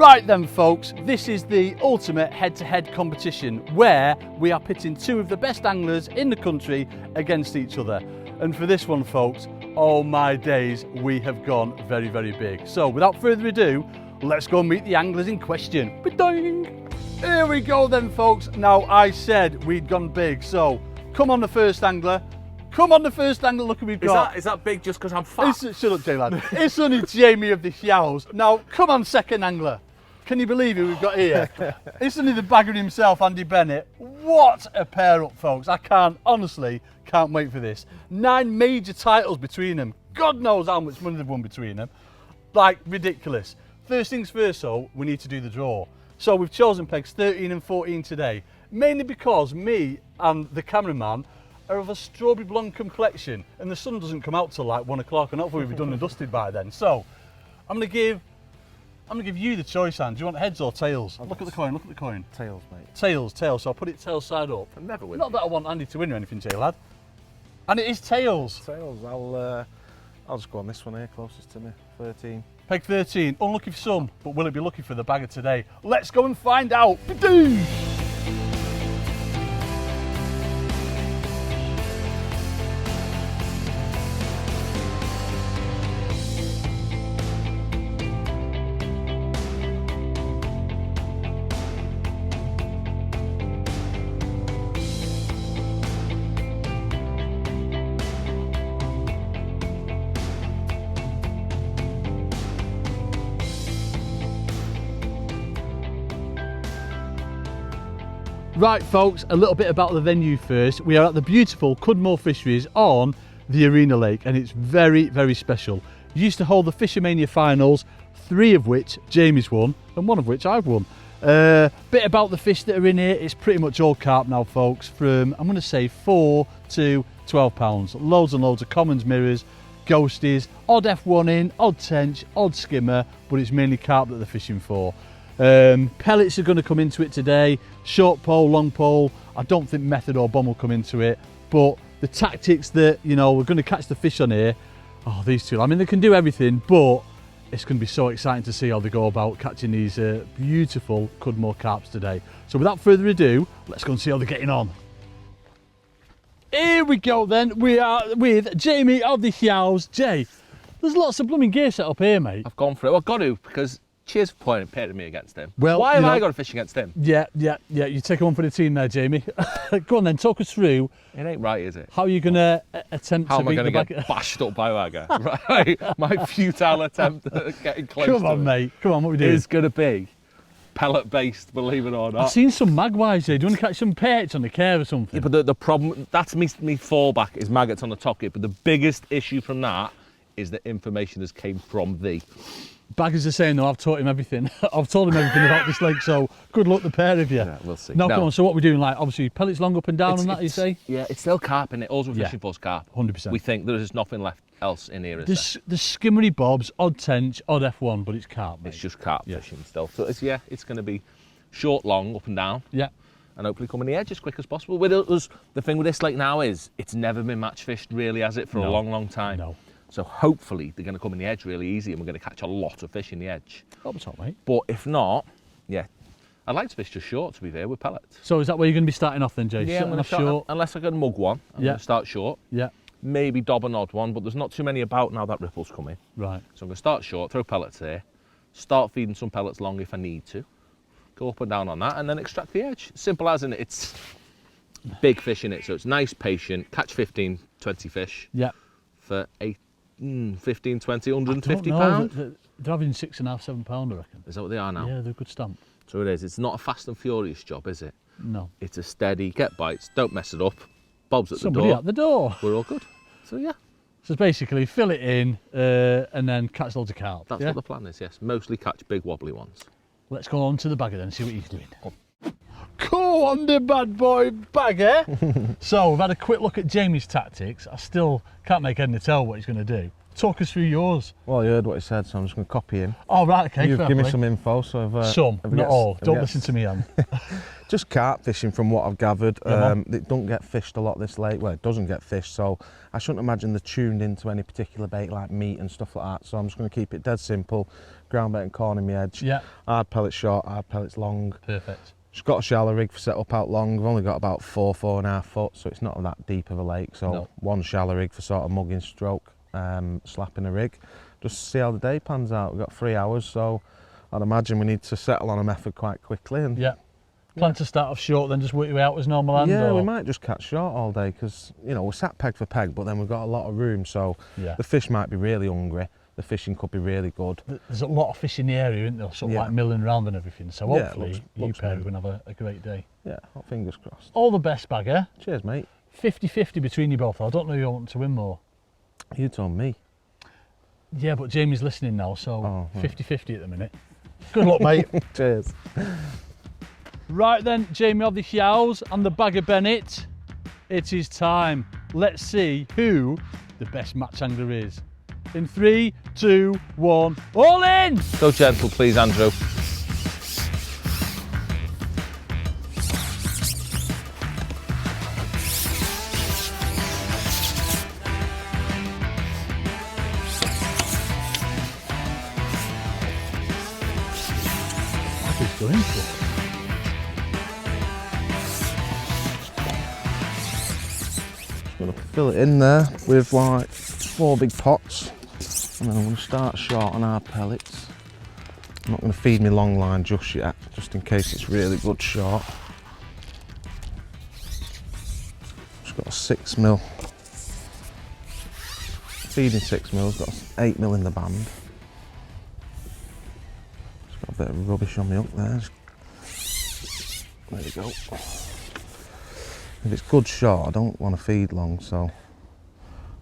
Right then folks, this is the ultimate head-to-head competition where we are pitting two of the best anglers in the country against each other. And for this one folks, oh my days, we have gone very, very big. So without further ado, let's go meet the anglers in question. Ba-ding! Here we go then folks. Now I said we'd gone big, so come on the first angler. Come on the first angler, look what we've got. Is that big just because I'm fat? Shut up, J-Lad. It's only Jamie of the Hughes. Now, come on, second angler. Can you believe who we've got here? It's only the bagger himself, Andy Bennett. What a pair up, folks. I honestly can't wait for this. 9 major titles between them. God knows how much money they've won between them. Like, ridiculous. First things first, though, we need to do the draw. So we've chosen pegs 13 and 14 today, mainly because me and the cameraman are of a strawberry blonde complexion and the sun doesn't come out till like 1 o'clock and hopefully we'll be done and dusted by then. So I'm gonna give you the choice, Anne. Do you want heads or tails? Look at the coin, look at the coin. Tails, mate. Tails. So I'll put it tails side up. I never win. Not that I want Andy to win or anything, J-Lad. And it is tails. Tails, I'll just go on this one here, closest to me, 13. Peg 13, unlucky for some, but will it be lucky for the bagger today? Let's go and find out. Ba-doo! Right folks, a little bit about the venue first. We are at the beautiful Cudmore Fisheries on the Arena Lake and it's very, very special. We used to hold the Fishermania finals, 3 of which Jamie's won and 1 of which I've won. Bit about the fish that are in here, it's pretty much all carp now folks, from I'm going to say 4 to 12 pounds. Loads and loads of commons, mirrors, ghosties, odd F1 in, odd tench, odd skimmer, but it's mainly carp that they're fishing for. Pellets are going to come into it today, short pole, long pole. I don't think method or bomb will come into it, but the tactics that, you know, we're going to catch the fish on here, oh, these two, I mean, they can do everything, but it's going to be so exciting to see how they go about catching these beautiful Cudmore carps today. So without further ado, let's go and see how they're getting on. Here we go then, we are with Jamie of the Hughes. Jay, there's lots of blooming gear set up here, mate. I've gone for it. Well, I've got to, because cheers for pitting me against him. Well, why have I got to fish against him? Yeah, you take one for the team there, Jamie. Go on then, talk us through. It ain't right, is it? How are you going to attempt How to am I beat going the to get bashed up by Wagger? Right, my futile attempt at getting close to Come on, mate. Come on, what we doing? It's going to be pellet-based, believe it or not. I've seen some magpies here. Do you want to catch some perch on the care or something? Yeah, but the problem, that's me fallback, is maggots on the top gear. But the biggest issue from that is that information has came from thee. Baggers are saying, though, I've taught him everything. I've told him everything about this lake, so good luck, the pair of you. Yeah, we'll see. Now, come on, so what we're doing, like, obviously, pellets long up and down and that, you say? Yeah, it's still carp in it. All we're fishing for is carp. 100%. We think there is nothing left else in here, is there? The skimmery bobs, odd tench, odd F1, but it's carp, mate. It's just carp fishing still. So, it's going to be short, long, up and down. Yeah. And hopefully come in the edge as quick as possible. With us, the thing with this lake now is it's never been match fished, really, has it, for a long, long time? No. So hopefully they're going to come in the edge really easy and we're going to catch a lot of fish in the edge. Up top, mate. But if not, yeah, I'd like to fish just short, to be fair, with pellets. So is that where you're going to be starting off then, Jay? Yeah, I'm going to start, short. unless I can mug one, I'm going to start short. Yeah. Maybe dob an odd one, but there's not too many about now that ripple's coming. Right. So I'm going to start short, throw pellets here, start feeding some pellets long if I need to, go up and down on that, and then extract the edge. Simple as, in it. It's big fish in it, so it's nice, patient, catch 15, 20 fish. Yeah. For 15, 20, 150 pounds. They're having 6.5, 7 pound, I reckon. Is that what they are now? Yeah, they're a good stamp. So it is. It's not a fast and furious job, is it? No. It's a steady, get bites, don't mess it up. Bob's at Somebody the door. at the door. We're all good. So yeah. So it's basically fill it in and then catch loads of carp. That's what the plan is, yes. Mostly catch big wobbly ones. Let's go on to the bagger then and see what he's doing. Go on the bad boy bagger. So we've had a quick look at Jamie's tactics. I still can't make head or tell what he's going to do. Talk us through yours. Well, you heard what he said, so I'm just going to copy him. Oh, right, okay. You've given me some info, so I've... some, not all. Don't listen to me, Anne. Just carp fishing from what I've gathered. It don't get fished a lot this lake. Well, it doesn't get fished, so I shouldn't imagine they're tuned into any particular bait like meat and stuff like that. So I'm just going to keep it dead simple. ground bait and corn in my edge. Yeah. Hard pellets short, hard pellets long. Perfect. Just got a shallow rig for set up out long. We've only got about 4.5 foot, so it's not that deep of a lake. So No. one shallow rig for sort of mugging stroke, slapping a rig. Just to see how the day pans out. We've got 3 hours, so I'd imagine we need to settle on a method quite quickly. And Yeah. Plan to start off short, then just work your way out as normal hand? yeah, or? we might just catch short all day because, you know, we're sat peg for peg, but then we've got a lot of room, so Yeah. the fish might be really hungry. The fishing could be really good. There's a lot of fish in the area, isn't there? Sort of Yeah. like milling around and everything. So Yeah, hopefully you looks pair are good. going to have a great day. Yeah, well, fingers crossed. All the best, Bagger. Cheers, mate. 50-50 between you both. I don't know who want to win more. You told me. Yeah, but Jamie's listening now, so Oh, right. 50-50 at the minute. Good luck, mate. Cheers. Right then, Jamie of the Hughes and the Bagger Bennett. It is time. Let's see who the best match angler is. In 3, 2, 1, all in! Go gentle, please, Andrew. What is going for? Gonna fill it in there with like 4 big pots, and then I'm gonna start short on our pellets. I'm not gonna feed me long line just yet, just in case it's really good short. Just got a 6mm. Feeding 6mm, got 8mm in the band. Just got a bit of rubbish on me up there. There you go. If it's good shot, I don't want to feed long, so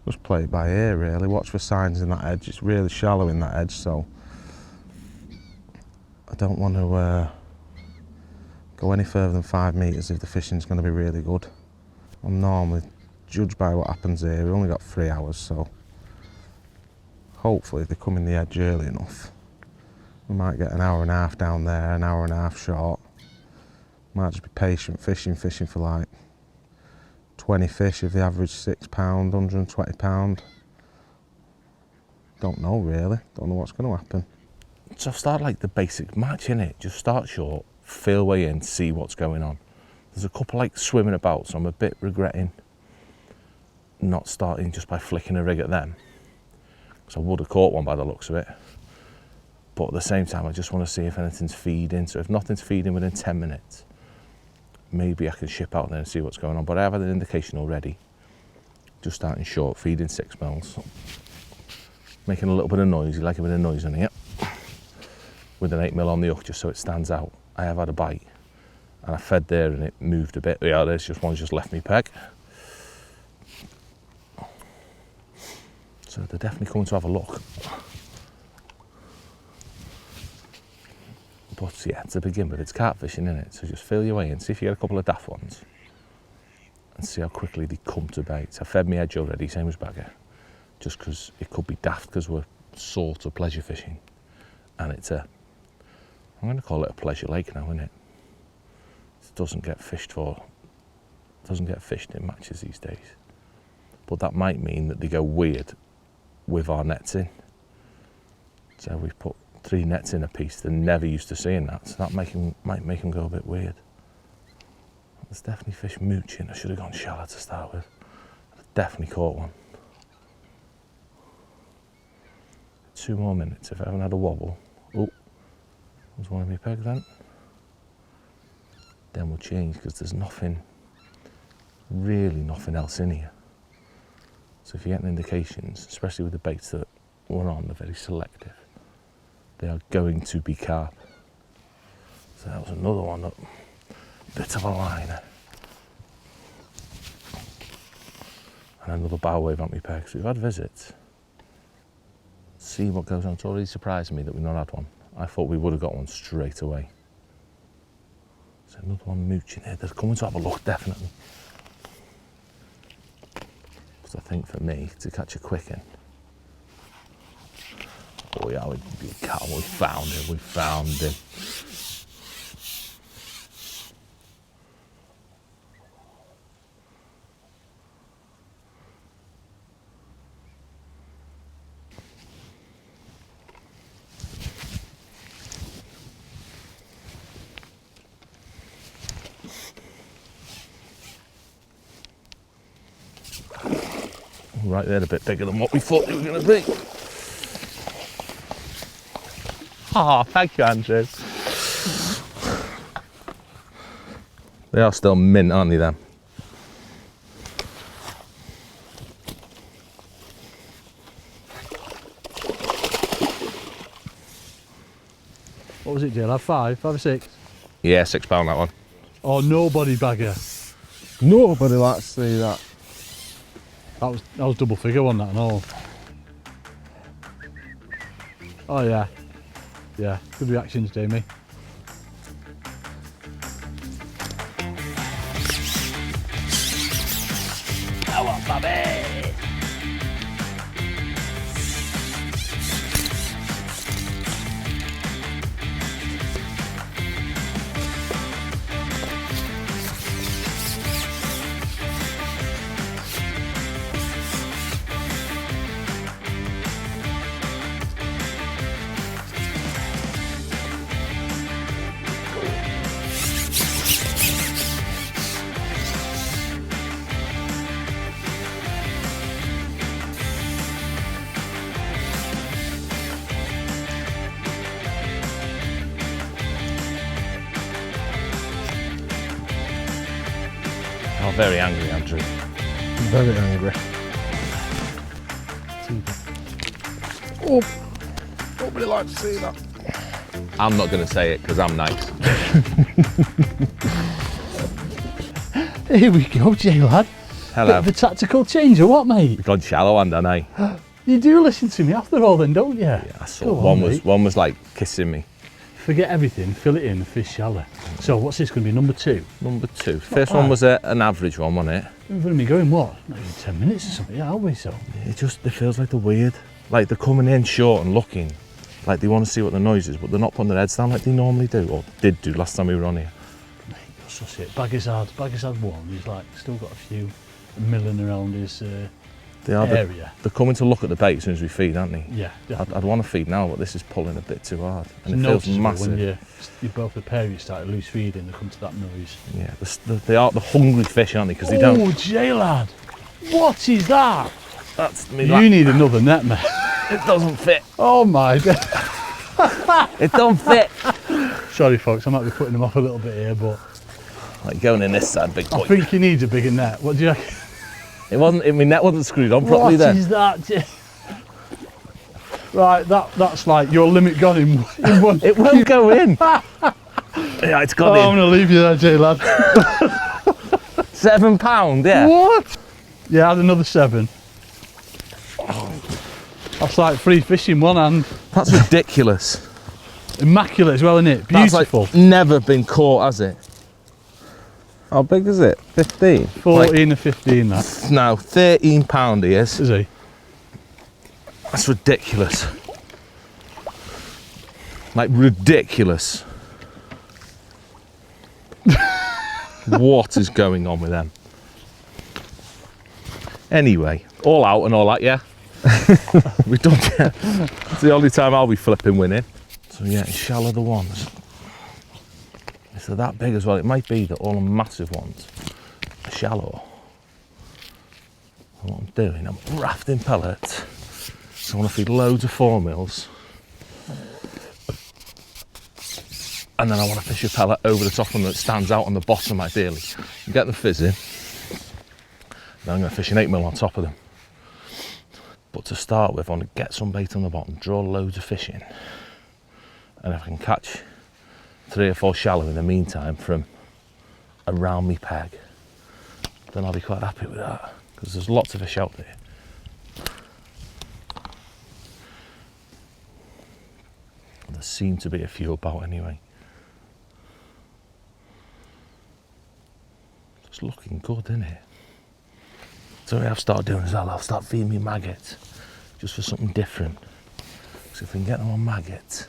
just play it by ear really. Watch for signs in that edge. It's really shallow in that edge, so I don't want to go any further than 5 metres if the fishing's going to be really good. I'm normally judged by what happens here. We've only got 3 hours, so hopefully if they come in the edge early enough, we might get an hour and a half down there, an hour and a half short. Might just be patient fishing for like 20 fish if they average £6, £120. Don't know really, don't know what's going to happen. So I've started like the basic match, innit? Just start short, feel way in, see what's going on. There's a couple like swimming about, so I'm a bit regretting not starting just by flicking a rig at them. Because I would have caught one by the looks of it. But at the same time, I just want to see if anything's feeding. So if nothing's feeding within 10 minutes, maybe I can ship out there and see what's going on. But I have had an indication already. Just starting short, feeding 6mm. Making a little bit of noise, you like a bit of noise on here. With an 8mm on the hook, just so it stands out. I have had a bite. And I fed there and it moved a bit. Yeah, there's just one's just left me peg. So they're definitely coming to have a look. But yeah, to begin with, it's carp fishing, isn't it? So just feel your way in, see if you get a couple of daft ones and see how quickly they come to bait. I fed me edge already, same as Bagger, just because it could be daft because we're sort of pleasure fishing. And it's I'm going to call it a pleasure lake now, isn't it? It doesn't get fished in matches these days. But that might mean that they go weird with our nets in. So we've put 3 nets in a piece. They're never used to seeing that, so that might make them go a bit weird. There's definitely fish mooching. I should have gone shallow to start with. I've definitely caught one. 2 more minutes if I haven't had a wobble. Oh, there's one of my pegs then. Then we'll change because there's really nothing else in here. So if you're getting indications, especially with the baits that we're on, they're very selective. They are going to be carp. So that was another one that bit of a liner. And another bow wave on me peg. So we've had visits. See what goes on. It's already surprised me that we've not had one. I thought we would have got one straight away. So another one mooching here. They're coming to have a look, definitely. Because I think for me, to catch a quick one. Oh yeah, we found him. Right, they're a bit bigger than what we thought they were going to be. Oh, thank you, Andrew. They are still mint, aren't they, them? What was it, Dale? Have five or six? Yeah, £6 that one. Oh, nobody bagger. Nobody likes to see that. That was double figure, wasn't that, and all? Oh yeah. Yeah, good reactions, Jamie. Come on, Bobby! Oh, very angry, Andrew. Very angry. Oh, nobody likes to see that. I'm not going to say it because I'm nice. Here we go, Jay lad. Hello. Bit of a tactical change or what, mate? Gone shallow, haven't I? You do listen to me after all then, don't you? Yeah, I saw Go one on, mate. one was like kissing me. Forget everything, fill it in, fish shallow. So what's this going to be, number 2? Number 2. First one was an average one, wasn't it? We're going to be going, what? Not even 10 minutes or something, yeah, are we? So It feels like they're weird. Like they're coming in short and looking like they want to see what the noise is, but they're not putting their heads down like they normally do, or did do last time we were on here. mate, that's just it. Baggers had one, he's like still got a few milling around his They are area. They're coming to look at the bait as soon as we feed, aren't they? Yeah, definitely. I'd want to feed now, but this is pulling a bit too hard, and It's it feels noticeable massive. when you both the pair you start loose feeding, they come to that noise. Yeah, they are the hungry fish, aren't they? Because they Oh, don't. Jay lad, what is that? That's me. You need another net, mate. It doesn't fit. Oh my god. It don't fit. Sorry folks, I might be putting them off a little bit here, but Like going in this side, big I boy. think he needs a bigger net. What do you reckon? It wasn't. I mean, net wasn't screwed on properly What then. is that, Jay? Right, that's like your limit gone in one. It won't go in. Yeah, it's gone I'm in. gonna leave you there, Jay lad. £7, yeah. What? Yeah, add another 7. That's like free fish in one hand. That's ridiculous. Immaculate as well, isn't it? Beautiful. That's like never been caught, has it? How big is it? 15? 14 or 15, that. No, £13 he is. Is he? That's ridiculous. Like ridiculous. What is going on with them? Anyway, all out and all that, yeah. We don't get. It's the only time I'll be flipping winning. So yeah, it's shallow the ones. If they're that big as well, it might be that all the massive ones are shallow. And what I'm doing, I'm rafting pellets. So I want to feed loads of 4 mils. And then I want to fish a pellet over the top of them that stands out on the bottom ideally. And get them fizzing. Then I'm going to fish an 8 mil on top of them. But to start with, I want to get some bait on the bottom, draw loads of fish in. And if I can catch 3 or 4 shallow in the meantime from around me peg, then I'll be quite happy with that. Because there's lots of fish out there. There seem to be a few about anyway. It's looking good, isn't it? So what I've started doing as well, I'll start feeding me maggots just for something different. Because if we can get them on maggots,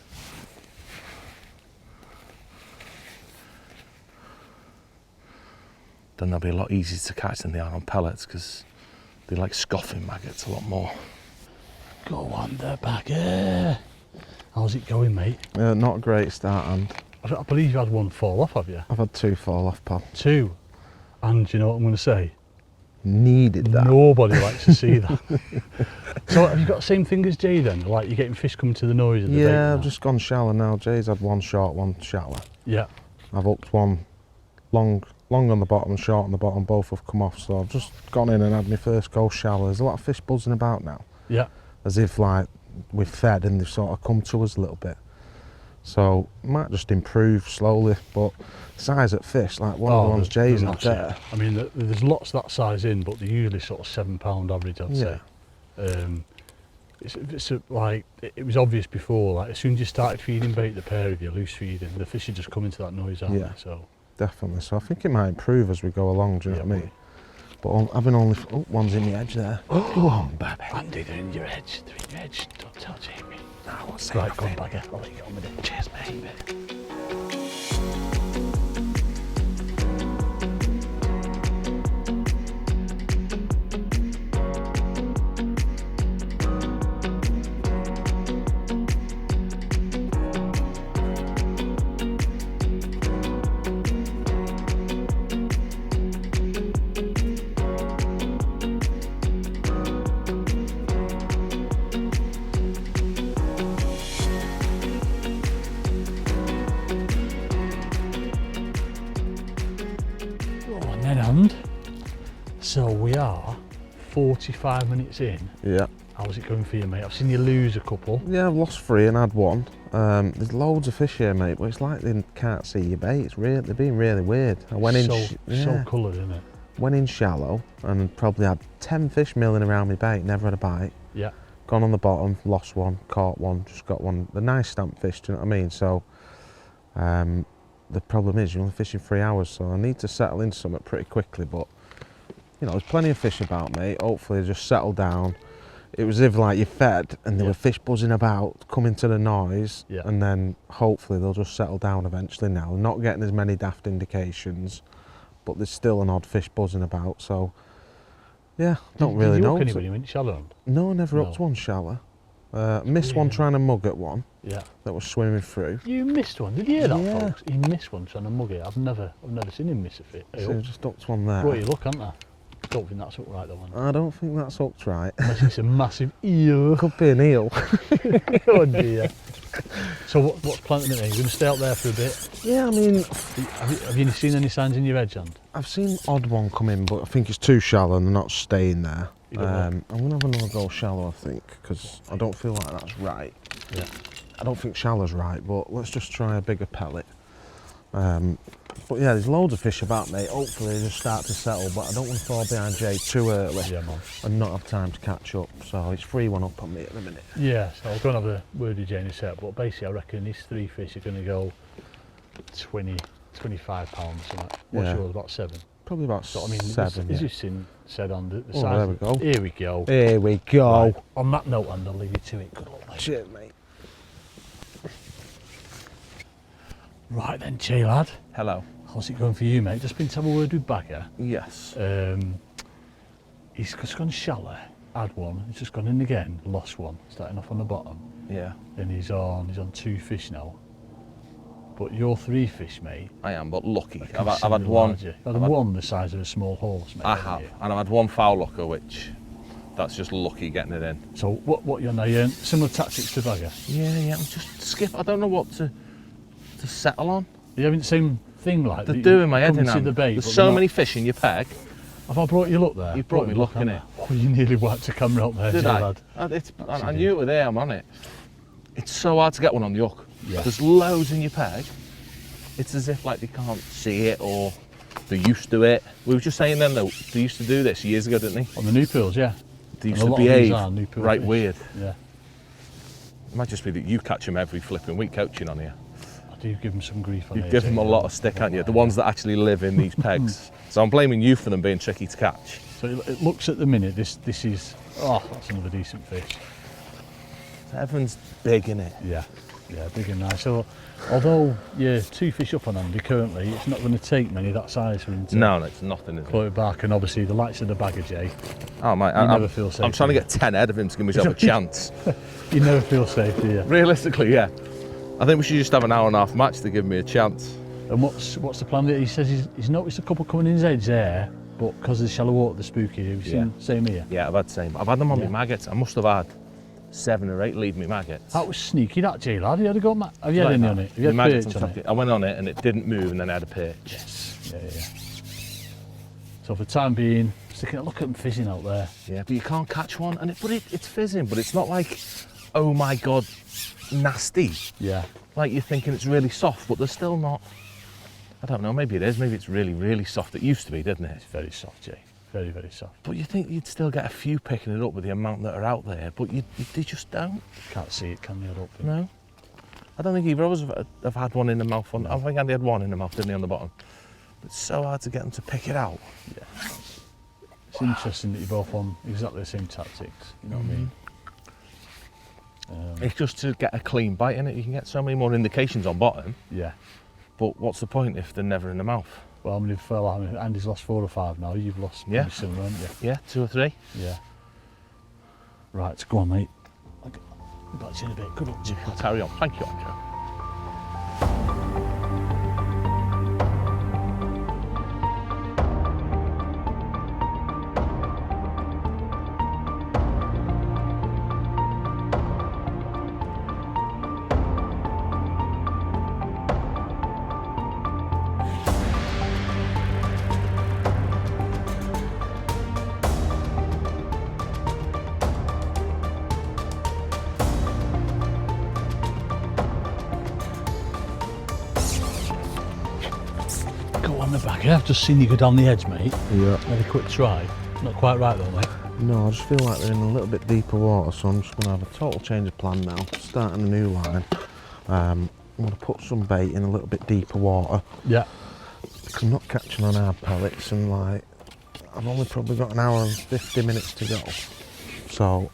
then they'll be a lot easier to catch than they are on pellets because they like scoffing maggots a lot more. Go on there, bagger. How's it going, mate? Not a great start, and I believe you had one fall off, have you? I've had 2 fall off, pal. 2. And you know what I'm going to say? Needed that. Nobody likes to see that. So have you got the same thing as Jay then? Like you're getting fish coming to the noise of the bait? Yeah, I've just gone shallow now. Jay's had one short, one shallow. Yeah. I've upped one long on the bottom and short on the bottom. Both have come off, so I've just gone in and had my first go shallow. There's a lot of fish buzzing about now. Yeah. As if like we've fed and they've sort of come to us a little bit. So might just improve slowly, but size at fish, like one of the ones Jay's had there. I mean, there's lots that size in, but they're usually sort of £7 average, I'd say. It was obvious before, like as soon as you started feeding bait, the pair of you loose feeding, the fish are just coming to that noise, aren't they? So definitely. So I think it might improve as we go along, do you know what I mean? But having only one's in the edge there. Go on, baby. Andy, they're in your edge. They're in your edge. Don't tell Jamie. No, what's Right, go on, bagger. I'll let you get on with it. Cheers, mate. And so we are 45 minutes in. Yeah. How's it going for you, mate? I've seen you lose a couple. Yeah, I've lost 3 and had 1. There's loads of fish here, mate, but it's like they can't see your bait. It's really, they're being really weird. I went so coloured, isn't it? Went in shallow and probably had 10 fish milling around my bait, never had a bite. Yeah. Gone on the bottom, lost 1, caught 1, just got 1. The nice stamp fish, do you know what I mean? So the problem is you're only fishing 3 hours, so I need to settle into something pretty quickly, but you know, there's plenty of fish about, mate. Hopefully just settle down. It was as if like you fed and there were fish buzzing about, coming to the noise, and then hopefully they'll just settle down eventually now. I'm not getting as many daft indications, but there's still an odd fish buzzing about, so yeah, don't really know. Did you hook anybody when shallow? No, never up to one shallow. Missed one trying to mug at one. Yeah. That was swimming through. You missed one. Did you hear that, folks? He missed one trying to mug it. I've never seen him miss a fit. So just hooked one there. Well, you look, haven't I? Don't think that's hooked right, though, one. I don't think that's hooked right. Unless it's a massive eel. Could be an eel. Oh dear. So what's planning it? You're going to stay out there for a bit? Yeah, I mean, have you seen any signs in your edge hand? I've seen odd one come in, but I think it's too shallow and they're not staying there. I'm going to have another go shallow, I think, because I don't feel like that's right. Yeah. I don't think shallow's right, but let's just try a bigger pellet. But yeah, there's loads of fish about, mate. Hopefully they just start to settle, but I don't want to fall behind Jay too early and not have time to catch up. So it's 3-1 up on me at the minute. Yeah, so I'll go and have a word with Jay in a sec, but basically I reckon these 3 fish are going to go 20, 25 pounds. What's yours, about 7? Probably about 7. As you've said on the size. There we go. Here we go. Here we go. Right. On that note, and I'll leave you to it. Good luck, mate. Cheers, mate. Right then, Jay lad. Hello. How's it going for you, mate? Just been to have a word with Bagger. Yes. He's just gone shallow, had one. He's just gone in again, lost one, starting off on the bottom. Yeah. And he's on 2 fish now. But you're 3 fish, mate. I am, but lucky. I've had one. You've had one the size of a small horse, mate. I have, and I've had 1 foul looker, which that's just lucky getting it in. So what you're now? Similar tactics to Bagger. Yeah. I'm just skip. I don't know what to settle on. You having the same thing like They're doing my head in. The bait, there's so many fish in your peg. Have I brought you luck there? You've brought me luck, innit? Oh, you nearly wiped the camera out there, Did I? lad. I knew it was there. I'm on it. It's so hard to get one on the hook. Yeah. There's loads in your peg. It's as if like they can't see it or they're used to it. We were just saying then though, they used to do this years ago, didn't they? On the new pools, yeah. They used to behave right fish. weird. Yeah. It might just be that you catch them every flipping week coaching on here. I do give them some grief on You give them a lot of stick, haven't you? The ones that actually live in these pegs. So I'm blaming you for them being tricky to catch. So it looks at the minute, this is, that's another decent fish. Everyone's big, innit? Yeah, big and nice. So although you're 2 fish up on Andy currently, it's not going to take many that size for him to No, it's nothing, is claw it? it back, and obviously the likes of the Bagger, Jay. Oh, mate, You never feel safe. I'm trying to get 10 head of him to give myself a chance. You never feel safe, do you? Realistically, yeah. I think we should just have an hour-and-a-half match to give me a chance. And what's the plan? He says he's noticed a couple coming in his edge there. but because of the shallow water, they're spooky. Have you seen same here? Yeah, I've had same. I've had them on Yeah. my maggots. I must have had 7 or 8 leave me maggots. That was sneaky, that J lad. You had a go. Have you had any on it? Have you had Maggots perch and on stuff. it? I went on it and it didn't move, and then I had a perch. Yes. Yeah. So for the time being, just look at them fizzing out there. Yeah, but you can't catch one, and it's fizzing, but it's not like, oh my god, nasty. Yeah. Like you're thinking it's really soft, but they're still not. I don't know, maybe it is, maybe it's really, really soft. It used to be, didn't it? It's very soft, Jay. Very, very soft. But you think you'd still get a few picking it up with the amount that are out there, but they just don't. Can't see it, can you? I don't think. No. I don't think either of us have had one in the mouth. I think Andy had one in the mouth, didn't he, on the bottom? It's so hard to get them to pick it out. Yeah. It's interesting that you're both on exactly the same tactics. You know what I mean? It's just to get a clean bite in it. You can get so many more indications on bottom, Yeah. but what's the point if they're never in the mouth? Well, I mean, Andy's lost 4 or 5 now. You've lost maybe similar, haven't you? Yeah, 2 or 3. Yeah. Right, go on, mate. I'll be back to you in a bit. Good luck to you. I'll carry on. Thank you, Andrew. Go on the back. I've just seen you go down the edge, mate. Yeah. Had a quick try. Not quite right though, mate. No, I just feel like they're in a little bit deeper water, so I'm just going to have a total change of plan now. Starting a new line. I'm going to put some bait in a little bit deeper water. Yeah. Because I'm not catching on hard pellets, and like I've only probably got an hour and 50 minutes to go. So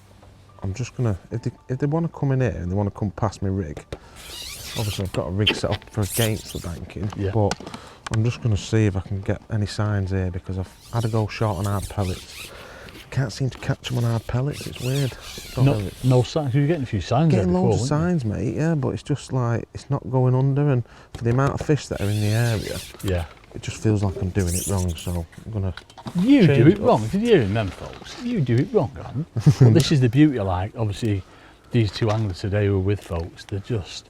I'm just going to, if they want to come in here and they want to come past my rig, obviously I've got a rig set up for against the banking, but I'm just going to see if I can get any signs here, because I've had to go short on hard pellets. Can't seem to catch them on hard pellets, it's weird. No signs. You're getting a few signs there Getting before, loads of weren't signs, mate, yeah, but it's just like, it's not going under, and for the amount of fish that are in the area, you? it just feels like I'm doing it wrong, so I'm going to... You change do it it wrong. If you're hearing them, folks, you do it wrong, man. But this is the beauty, like, obviously, these 2 anglers today who are with folks, they're just,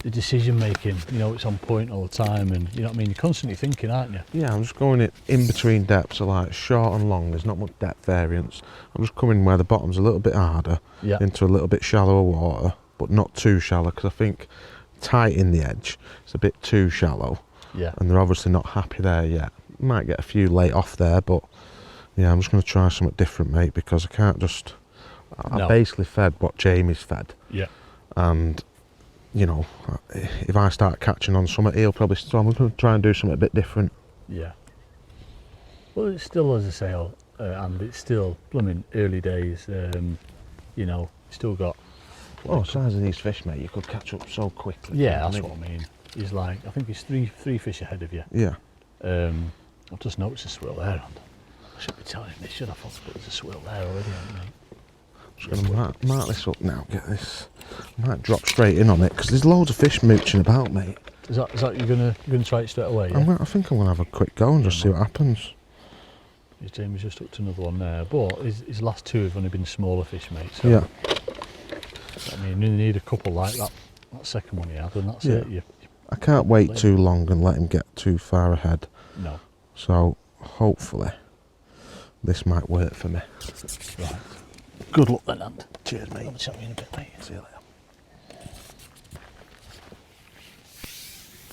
the decision making, you know, it's on point all the time, and you know what I mean, you're constantly thinking, aren't you? Yeah, I'm just going in between depths, so like short and long, there's not much depth variance. I'm just coming where the bottom's a little bit harder, into a little bit shallower water, but not too shallow, because I think tight in the edge, it's a bit too shallow. Yeah. And they're obviously not happy there yet. Might get a few late off there, but yeah, I'm just going to try something different, mate, because I can't just... I basically fed what Jamie's fed. Yeah. And, you know, if I start catching on something, he'll probably... So I'm going to try and do something a bit different. Yeah. Well, it's still, as I say, and it's still blooming early days. You know, still got... Oh, the size of these fish, mate, you could catch up so quickly. Yeah, that's what I mean. He's like, I think he's three fish ahead of you. Yeah. I've just noticed a swirl there, and I should be telling him this, should I? But there's a swirl there already, haven't you? I'm just going to mark this up now, get this. I might drop straight in on it, because there's loads of fish mooching about, mate. Is that you're gonna try it straight away? Yeah? I think I'm going to have a quick go and just see what happens. Jamie's just hooked another one there, but his last 2 have only been smaller fish, mate. So, yeah. I mean, you need a couple like that second one he had, and that's it. I can't wait too long and let him get too far ahead. No. So hopefully this might work for me. Right. Good luck then, and cheers, mate. I'll chat with you in a bit, mate. See you later.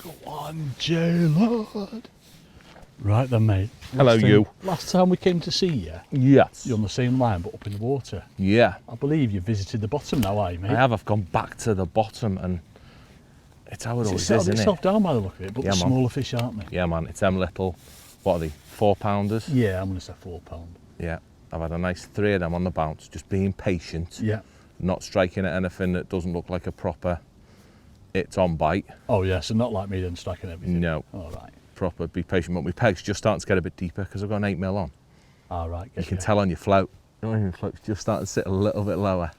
Go on, J-Lord. Right then, mate. Hello, you. Last time we came to see you, Yes. you're on the same line but up in the water. Yeah. I believe you've visited the bottom now, are you, mate? I have. I've gone back to the bottom, and it's how it always is, isn't it? itself down by the look of it, but Yeah, the man. smaller fish, aren't they? Yeah, man. It's them little, what are they, 4-pounders? Yeah, I'm going to say 4 pound. Yeah. I've had a nice 3 of them on the bounce, just being patient. Yeah. Not striking at anything that doesn't look like a proper it's on bite. Oh, yeah, so not like me then striking everything? No. All right. Proper, be patient. But my peg's just starting to get a bit deeper because I've got an 8mm on. All right. You can tell on your float. Your float's just starting to sit a little bit lower.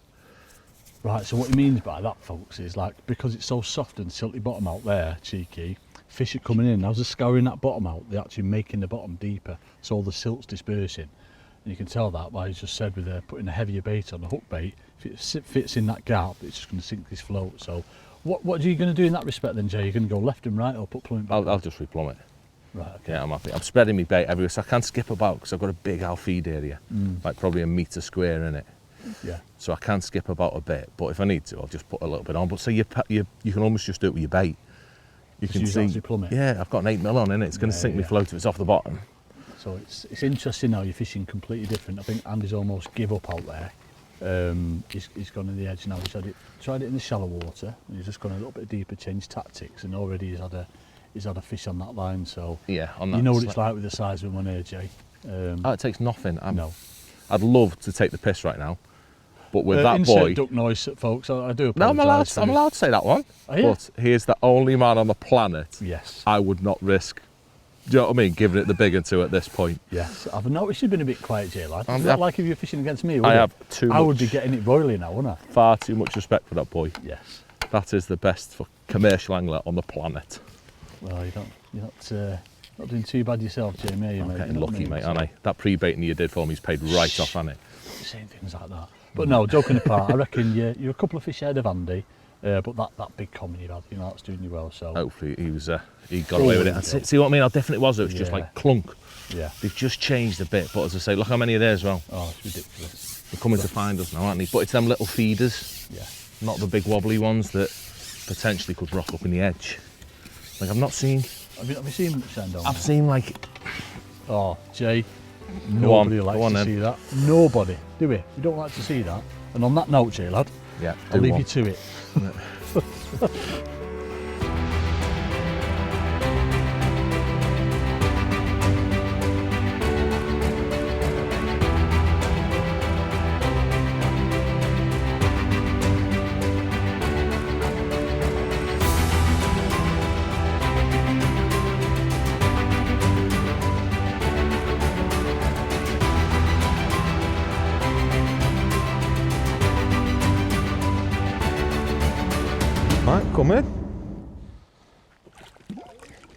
Right, so what he means by that, folks, is like, because it's so soft and silty bottom out there, cheeky, fish are coming in. I was just scouring that bottom out. They're actually making the bottom deeper, so all the silt's dispersing. And you can tell that by he's just said with putting a heavier bait on, a hook bait, if it fits in that gap, it's just going to sink this float. So what are you going to do in that respect then, Jay? You're going to go left and right or put plummet back? I'll just replumb it. Right, okay. Yeah, I'm happy. I'm spreading my bait everywhere, so I can't skip about because I've got a big feed area, like probably a metre square in it. Yeah. So I can skip about a bit, but if I need to, I'll just put a little bit on. But so you can almost just do it with your bait. You can see. Plummet. Yeah, I've got an 8mm on in it. It's going to sink me float if it's off the bottom. So it's interesting now. You're fishing completely different. I think Andy's almost give up out there. He's gone in the edge now. Tried it in the shallow water. And he's just gone a little bit deeper, changed tactics, and already he's had a fish on that line. So yeah, on that. You know what it's like with the size of one here, Jay. It takes nothing. No. I'd love to take the piss right now, but with that insert boy. duck noise, folks. I do No, apologise. I'm allowed to say that one. Are you? But he is the only man on the planet. Yes. I would not risk. Do you know what I mean? Giving it the big one to at this point. Yes. I've noticed you've been a bit quiet, Jay, lad. It's yeah. not like if you're fishing against me, would I it? have too much. I would be getting it roiling now, wouldn't I? Far too much respect for that boy. Yes. That is the best commercial angler on the planet. Well, you're not doing too bad yourself, Jamie, are you, I'm mate? getting You know what I lucky, mean? mate, aren't I? That pre-baiting you did for me has paid right off, hasn't it? Saying things like that. But no, joking apart, I reckon you're a couple of fish ahead of Andy, but that big comment you had, that's doing you well. So hopefully he got away with it. And see what I mean? How different it was? It was just like clunk. Yeah. They've just changed a bit, but as I say, look how many are there as well. Oh, it's ridiculous. They're coming to find us now, aren't they? But it's them little feeders, Yeah. not the big wobbly ones that potentially could rock up in the edge. Like I've not seen. Have you seen much then, I've seen like. Oh, Jay, Go on, nobody go likes on to then. see that. Nobody, do we? We don't like to see that. And on that note, Jay, lad, Yeah, I'll leave you to it. Right, come in.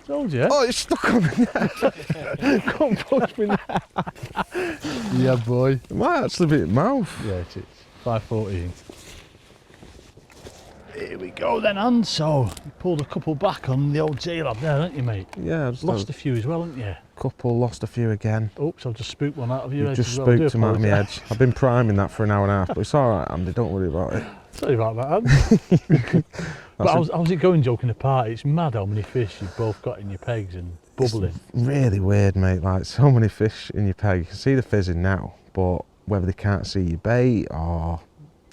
Told you. Oh, it's stuck on me there. Come push me now. Yeah, boy. It might actually be at mouth. Yeah, it is. 5:14. Here we go then, and so you pulled a couple back on the old J-Lab there, haven't you, mate? Yeah, I just Lost had a few as well, haven't you? a couple, lost a few again. Oops, I've just spooked one out of your You've edge just as well. I do spooked him out of my apologise. edge. I've been priming that for an hour and a half, but it's all right, Andy, don't worry about it. Sorry about that, Andy. But how's it going, joking apart? It's mad how many fish you've both got in your pegs and bubbling. Really weird, mate, like so many fish in your peg. You can see the fizzing now, but whether they can't see your bait or...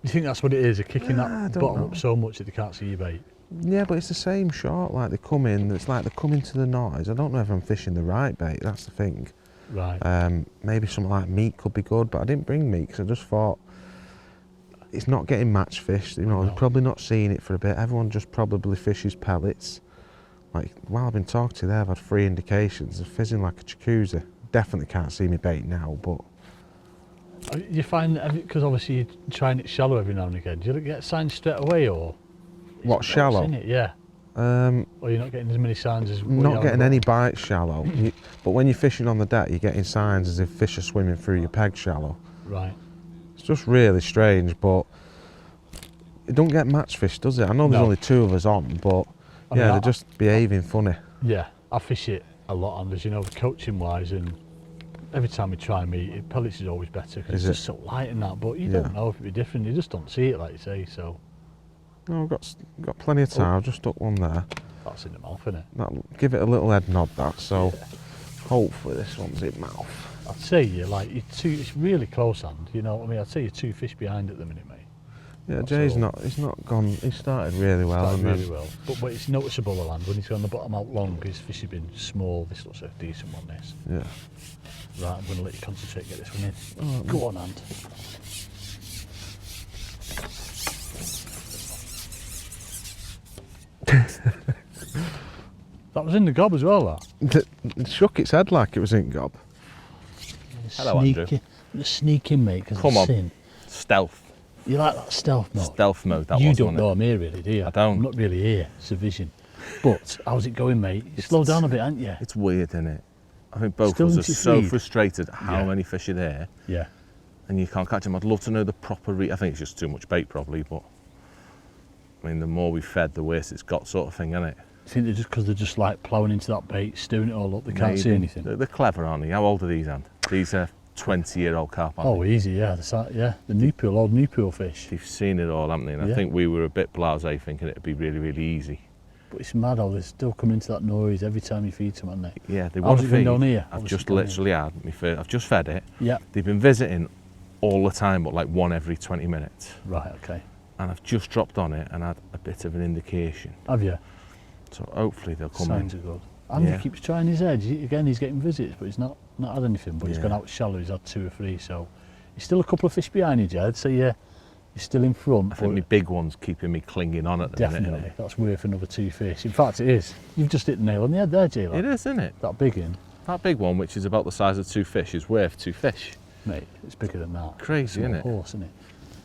You think that's what it is? They're kicking I that don't bottom know. up so much that they can't see your bait. Yeah, but it's the same shot, like they come in, it's like they're coming to the noise. I don't know if I'm fishing the right bait, that's the thing. Right. Maybe something like meat could be good, but I didn't bring meat because I just thought it's not getting match fished, No. they're probably not seeing it for a bit. Everyone just probably fishes pellets. Like, while I've been talking to you there, I've had 3 indications. They're fizzing like a jacuzzi. Definitely can't see me bait now, but... You find, because obviously you're trying it shallow every now and again, do you get signs straight away or? What, It's shallow? in it, yeah. Or you're not getting as many signs as what you Not have getting got? any bites shallow, but when you're fishing on the deck, you're getting signs as if fish are swimming through your peg shallow. Right. It's just really strange, but it don't get match fish, does it? I know there's No. only 2 of us on, but I mean, yeah, they're just behaving funny. Yeah, I fish it a lot, and as you know, coaching wise, and every time we try meat, pellets is always better because it's Is it? just so light and that. But you Yeah. don't know if it'd be different. You just don't see it, like you say. So No, I've got plenty of time. I've just stuck one there. that's in the mouth, isn't it? That'll give it a little head nod, that. So hopefully this one's in mouth. I'd say you're two. It's really close hand. You know what I mean? I'd say you're 2 fish behind at the minute, mate. Yeah, That's Jay's all. not. He's not gone. He started really well, Started and really then well, but it's noticeable the land when he's on the bottom out long. His fish have been small. This looks a decent one. This. yeah. Right, I'm going to let you concentrate and get this one in. Oh, Go on, hand. That was in the gob as well, that. It shook its head like it was in gob. Hello, Andrew. Sneak in, mate, because Come on. sin. Stealth. You like that stealth mode? Stealth mode, that You was, don't wasn't know I'm here, really, do you? I don't. I'm not really here. It's a vision. But how's it going, mate? You slowed down a bit, haven't you? It's weird, isn't it? I think both Still of us are into so feed. frustrated at how Yeah. many fish are there Yeah. and you can't catch them. I'd love to know the proper I think it's just too much bait probably, but I mean the more we fed the worse it's got sort of thing, isn't it? I think they're just because they're just like ploughing into that bait, stirring it all up. They can't see Maybe. anything. They're clever, aren't they? How old are these, Ant? These are 20-year-old carp, aren't Oh, easy, yeah. The new pool, old new pool fish. they? They've seen it all, haven't they? And Yeah. I think we were a bit blasé thinking it'd be really, really easy. But it's mad how they're still coming into that noise every time you feed them, aren't they? Yeah, they How's want it to been feed. down here? I've How's just it down here? literally had my first, I've just fed it. Yeah. They've been visiting all the time, but like one every 20 minutes. Right, okay. And I've just dropped on it and had a bit of an indication. Have you? So hopefully they'll come Signs in. are good. And Yeah. he keeps trying his edge. Again, he's getting visits, but he's not had anything. But he's Yeah. gone out shallow. He's had 2 or 3, so he's still a couple of fish behind you, Jed. So yeah, he's still in front. I think my but big one's keeping me clinging on at the definitely, minute. that's worth another 2 fish. In fact, it is. You've just hit the nail on the head there, Jay. It is, isn't it? That big in, That big one, which is about the size of 2 fish, is worth 2 fish. mate. It's bigger than that. Crazy, It's a isn't it? horse, isn't it?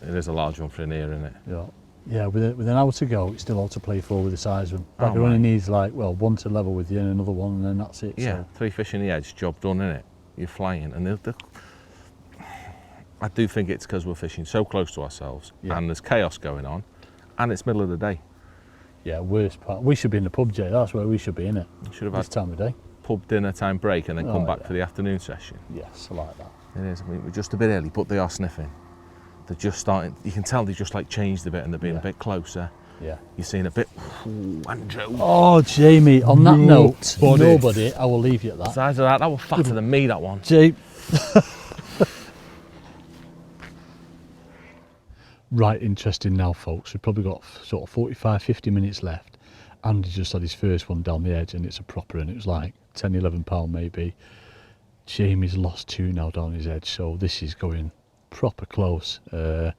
It is a large one for an ear, isn't it? Yeah. Yeah, with an hour to go, it's still all to play for with the size of them. Oh, Bagger only mate. needs like, well, 1 to level with you and another one, and then that's it. Yeah, So. 3 fish in the edge, job done, innit? You're flying, and I do think it's because we're fishing so close to ourselves, Yeah. and there's chaos going on, and it's middle of the day. Yeah, worst part. We should be in the pub, Jay. That's where we should be, innit? Should have This had time of day. pub dinner time break and then come Oh, back yeah. for the afternoon session. Yes, I like that. It is. I mean, we're just a bit early, but they are sniffing. They're just starting. You can tell they just like changed a bit and they're being Yeah. a bit closer. Yeah. You're seeing a bit. Ooh, Andrew. Oh, Jamie, on that note, Nobody. nobody, I will leave you at that. Size of that. That was fatter than me. That one. Jamie. Right, interesting now, folks. We've probably got sort of 45, 50 minutes left. Andy just had his first one down the edge and it's a proper, and it was like 10, 11 pound maybe. Jamie's lost 2 now down his edge, so this is going proper close. I'd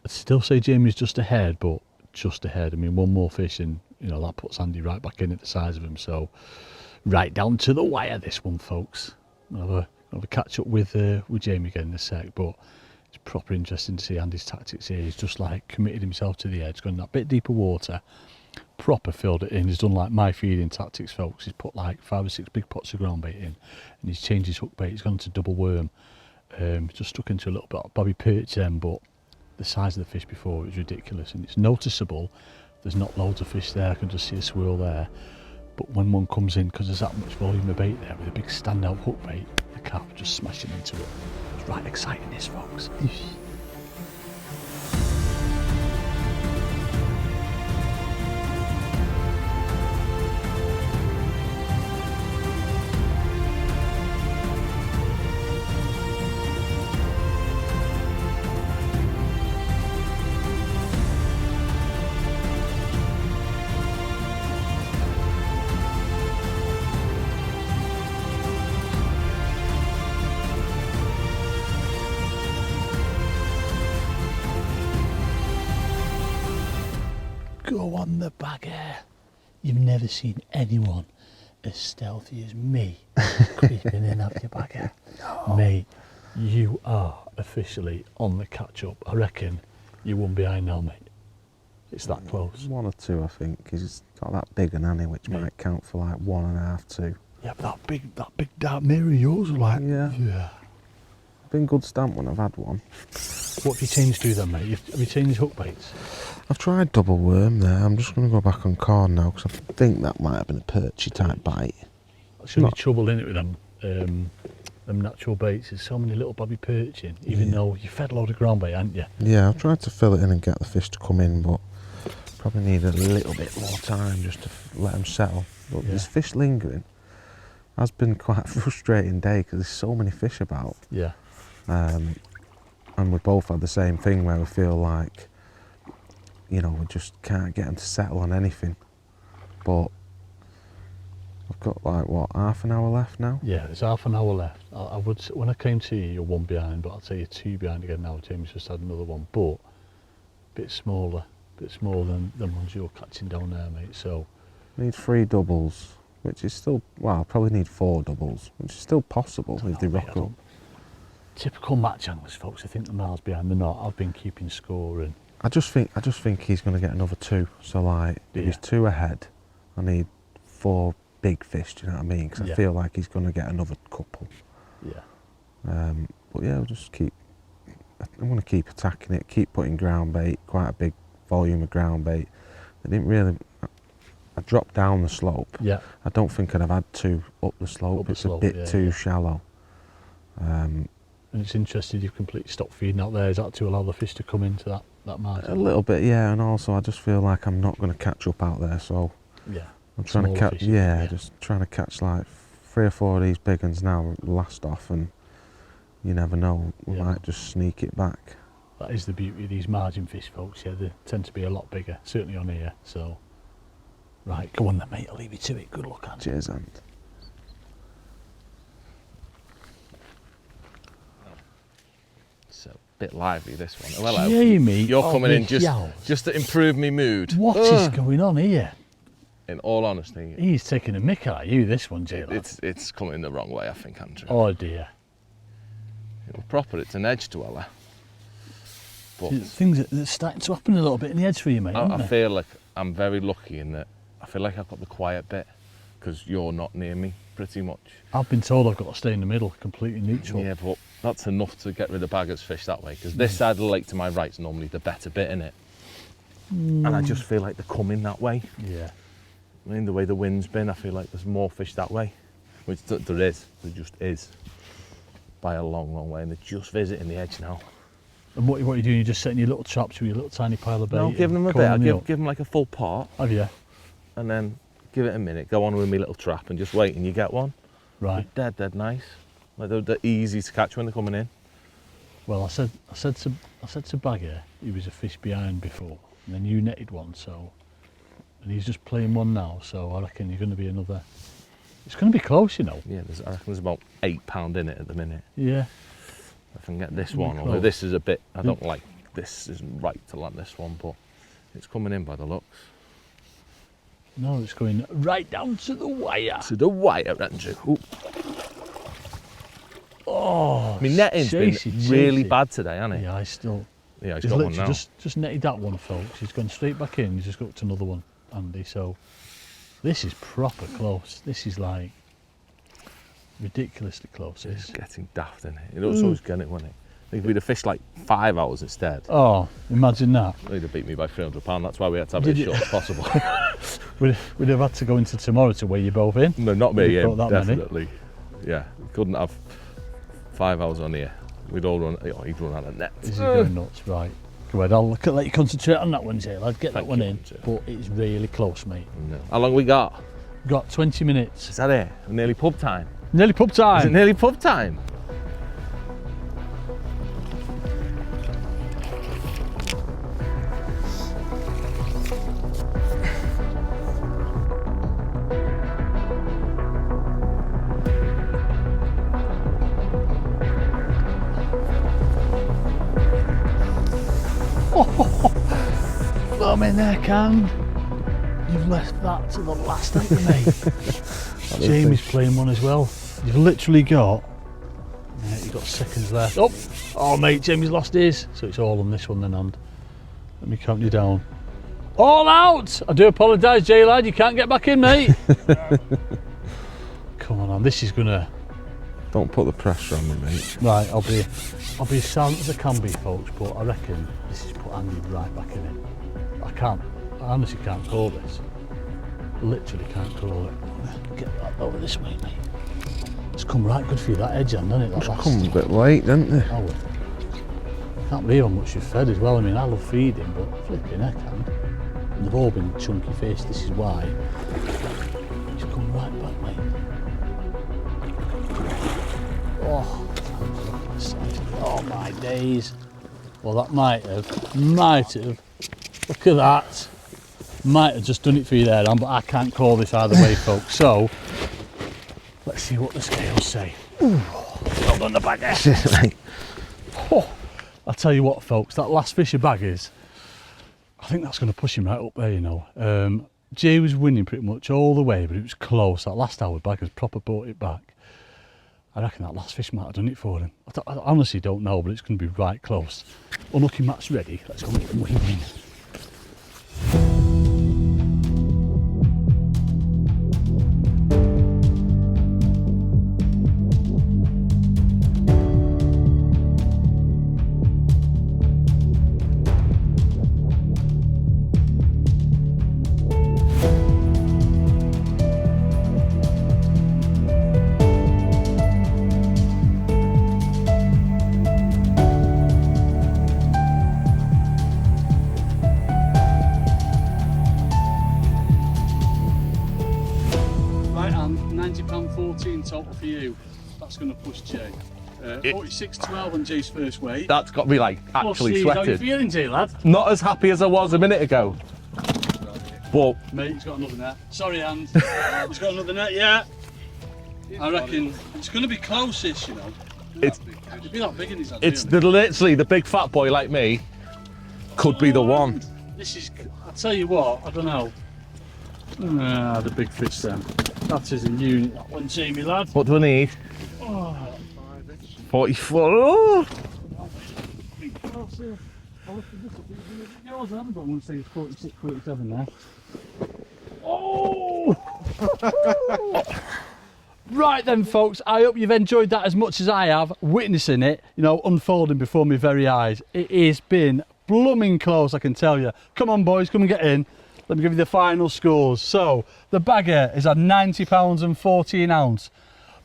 still say Jamie's just ahead, but just ahead. I mean, 1 more fish and, you know, that puts Andy right back in at the size of him. So right down to the wire, this one, folks. I'll have a catch up with Jamie again in a sec, but it's proper interesting to see Andy's tactics here. He's just like committed himself to the edge, gone that bit deeper water, proper filled it in. He's done like my feeding tactics, folks. He's put like 5 or 6 big pots of ground bait in, and he's changed his hook bait. He's gone to double worm. Just stuck into a little bit of bobby perch then, but the size of the fish before was ridiculous, and it's noticeable. There's not loads of fish there. I can just see a swirl there. But when one comes in, because there's that much volume of bait there with a big standout hook bait, the carp are just smashing into it. It's right exciting, this, folks. Go on the bagger. You've never seen anyone as stealthy as me creeping in after your bagger. No. Mate, you are officially on the catch up. I reckon you're 1 behind now, mate. It's that close. 1 or 2, I think. He's got that big an Annie, which might count for like 1.5, 2. Yeah, but that big dark mirror of yours was like, Yeah. Been good stamp when I've had one. What have you changed to then, mate? Have you changed hook baits? I've tried double worm there. I'm just going to go back on corn now because I think that might have been a perchy type bite. That's going to be trouble in it with them natural baits. There's so many little bobby perch in, even though you fed a load of ground bait, haven't you? Yeah, I've tried to fill it in and get the fish to come in, but probably need a little bit more time just to let them settle. But this fish lingering has been quite a frustrating day because there's so many fish about. Yeah. And we both had the same thing where we feel like, you know, we just can't get them to settle on anything. But I've got like, what, half an hour left now? Yeah, there's half an hour left. I would, when I came to you, you're 1 behind, but I'll tell you 2 behind again now. James just had another one, but a bit smaller than the ones you're catching down there, mate. So Need 3 doubles, which is still, well, I'll probably need 4 doubles, which is still possible if they rock up. Typical match anglers, folks. I think the miles behind. They're not. I've been keeping score, and I just think he's going to get another 2. So like, if he's 2 ahead, I need 4 big fish, do you know what I mean? Because I feel like he's going to get another couple. Yeah. But yeah, I'll just keep, I want to keep attacking it, keep putting ground bait, quite a big volume of ground bait. I didn't really, I dropped down the slope. Yeah. I don't think I'd have had to up the slope. It's a bit too shallow. And it's interesting you've completely stopped feeding out there. Is that to allow the fish to come into that margin? A little bit, yeah, and also I just feel like I'm not going to catch up out there, so Yeah. I'm trying to catch, just trying to catch like 3 or 4 of these big ones now, last off, and you never know, we might just sneak it back. That is the beauty of these margin fish, folks. Yeah, they tend to be a lot bigger, certainly on here. So, right, go on then, mate. I'll leave you to it. Good luck, Andy. Cheers, Ant. So, bit lively this one. Oh, hello. Jamie, you're coming in just to improve me mood. What is going on here? In all honesty, He's taking a mick out of you, this one, Jay. it's coming the wrong way, I think, Andrew. Oh dear. It's an edge dweller. But things are starting to happen a little bit in the edge for you, mate. I feel like I'm very lucky in that I feel like I've got the quiet bit because you're not near me, pretty much. I've been told I've got to stay in the middle, completely neutral. Yeah, but that's enough to get rid of baggers fish that way, because this side of the lake to my right is normally the better bit in it. And I just feel like they're coming that way. Yeah. I mean, the way the wind's been, I feel like there's more fish that way, which there just is, by a long, long way, and they're just visiting the edge now. And what are you doing? You're just setting your little traps with your little tiny pile of bait? No, giving them a bit. I'll give them like a full pot. Have you? And then give it a minute, go on with my little trap and just wait and you get one. Right. They're dead nice. Like they're easy to catch when they're coming in. Well, I said to Bagger he was a fish behind before, and then you netted one, so, and he's just playing one now, so I reckon you're going to be another. It's going to be close, you know. Yeah, I reckon there's about £8 in it at the minute. Yeah. If I can get this one, although this is a bit, I don't like, this isn't right to land this one, but it's coming in by the looks. No, it's going right down to the wire. To the wire, Andrew. Ooh. Oh, I mean, netting's been really bad today, hasn't it? Yeah, he's got one now. Just netted that one, folks. He's gone straight back in. He's just got to another one, Andy. So this is proper close. This is like ridiculously close. It's getting daft, isn't it? It was always getting it, wasn't it? I think if we'd have fished like 5 hours instead. Oh, imagine that. They'd have beat me by £300. That's why we had to have it as short as possible. We'd have had to go into tomorrow to weigh you both in. No, not me, yeah, definitely. Yeah, we couldn't have 5 hours on here. We'd all run, he'd run out of net. This is going nuts, right. Go ahead, I'll let you concentrate on that one, Jay, lad. Get that one in. But it's really close, mate. No. How long we got? Got 20 minutes. Is that it? We're nearly pub time. Nearly pub time. Is it nearly pub time? Thumb in there, Can. You've left that to the last, haven't you, mate? Jamie's playing one as well. You've literally got. Yeah, you've got seconds left. Oh, mate, Jamie's lost his. So it's all on this one then, and let me count you down. All out! I do apologise, Jay lad. You can't get back in, mate. Come on, this is gonna. Don't put the pressure on me, mate. Right, I'll be as silent as I can be, folks, but I reckon this has put Andy right back in it. I honestly can't call this. Literally can't call it. Get that over this way, mate. It's come right good for you, that edge end, hasn't it? It's come a bit late, didn't it? Oh, can't believe how much you've fed as well. I mean, I love feeding, but flipping heck, and they've all been chunky fish, this is why. It's come right back, mate. Oh my days. Well, that might have. Look at that. Might have just done it for you there, Dan, but I can't call this either way, folks. So, let's see what the scales say. Ooh, well done, the bagger. Oh, I'll tell you what, folks, that last fish of baggers, I think that's going to push him right up there, you know. Jay was winning pretty much all the way, but it was close. That last hour, baggers proper brought it back. I reckon that last fish might have done it for him. I honestly don't know, but it's going to be right close. Unlucky Matt's ready. Let's go and get him weaving. Right, and £90.14 total for you. That's going to push Jay. 46.12 on Jay's first weight. That's got me like actually How you sweating. feeling, Jay, lad? Not as happy as I was a minute ago. But Mate, he's got another net. Sorry, Anne. He's got another net, yeah. I reckon it's going to be close-ish, you know. It'd be that big in his hand. it's literally the big fat boy like me could be the one. This is, I'll tell you what, I don't know. Ah, the big fish then. That is a unit, that one, Jamie, lad. What do I need? Oh. 44. Oh. Yours, I haven't got one, say it's 46, 47 there. Oh! Right then, folks, I hope you've enjoyed that as much as I have, witnessing it, you know, unfolding before my very eyes. It has been blooming close, I can tell you. Come on, boys, come and get in. Let me give you the final scores. So, the bagger is at £90 and 14 ounce.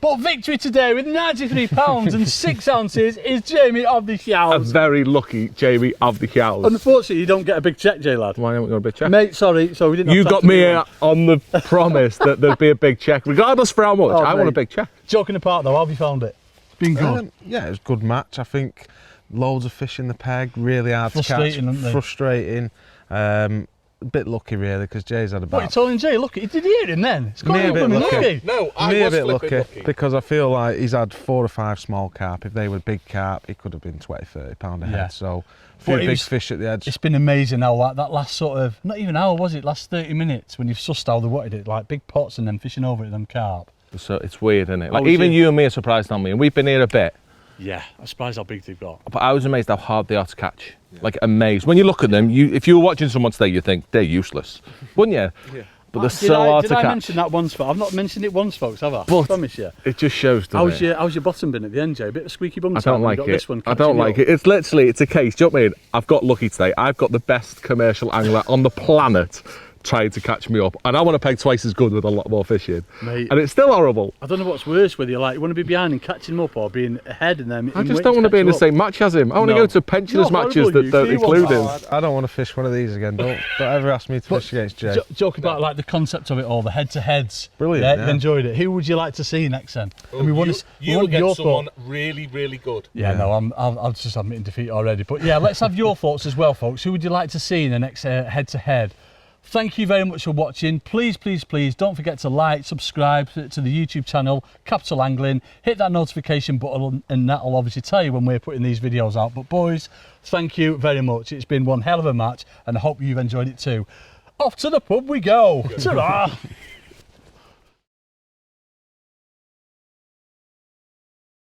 But victory today with £93 and 6 ounces is Jamie of the A Hughes. very lucky Jamie of the Hughes. Unfortunately, you don't get a big check, Jay, lad. Why haven't we got a big check? Mate, sorry, so we didn't have You time got to me do one. on the promise that there'd be a big check, regardless for how much. Oh, I want a mate. big check. Joking apart though, how have you found it? It's been good. Yeah, it was a good match. I think loads of fish in the peg, really hard to catch. Frustrating, aren't they? Frustrating. A bit lucky really because Jay's had What, about. you're telling Jay, look, did you hear him then? It's Me a quite bit lucky. lucky. No, Me a bit lucky because I feel like he's had 4 or 5 small carp. If they were big carp, he could have been 20, 30 pound a head. Yeah. So a few But it big was- fish at the edge. It's been amazing how like, that last sort of, not even hour was it, last 30 minutes when you've sussed how they wanted it, like big pots and then fishing over it, them carp. So it's weird, isn't it? Like Oh, even yeah. you and me are surprised on me, and we've been here a bit. Yeah, I'm surprised how big they've got. But I was amazed how hard they are to catch. Like amazed. When you look at them, if you were watching someone today, you think they're useless, wouldn't you? Yeah. But they're so hard to Did I catch. mention that once? I've not mentioned it once, folks, have I? But I promise you. it just shows. How's Doesn't it? your bottom been at the end, Jay? A bit of squeaky bum. I don't like got it. This one I don't like it. It's literally, it's a case. Do you know what I mean? I've got lucky today. I've got the best commercial angler on the planet trying to catch me up, and I want to peg twice as good with a lot more fishing. Mate, And it's still horrible. I don't know what's worse, whether you want to be behind and catch him up or being ahead and then. I just don't want to be in the same match as him. I want to No. go to pensioners You're matches horrible, that you. don't Do you include want him. I don't want to fish one of these again. Don't ever ask me to fish against Jay. Joke about like the concept of it all, the head-to-heads. Brilliant, Yeah, yeah. you've enjoyed it. Who would you like to see next then? And we want your thought. really, really good. Yeah, Yeah. no, I'll just admitting defeat already. But yeah, let's have your thoughts as well, folks. Who would you like to see in the next head-to-head? Thank you very much for watching. Please, please, please don't forget to like, subscribe to the YouTube channel, Capital Angling. Hit that notification button and that'll obviously tell you when we're putting these videos out. But boys, thank you very much. It's been one hell of a match and I hope you've enjoyed it too. Off to the pub we go. Ta-ra!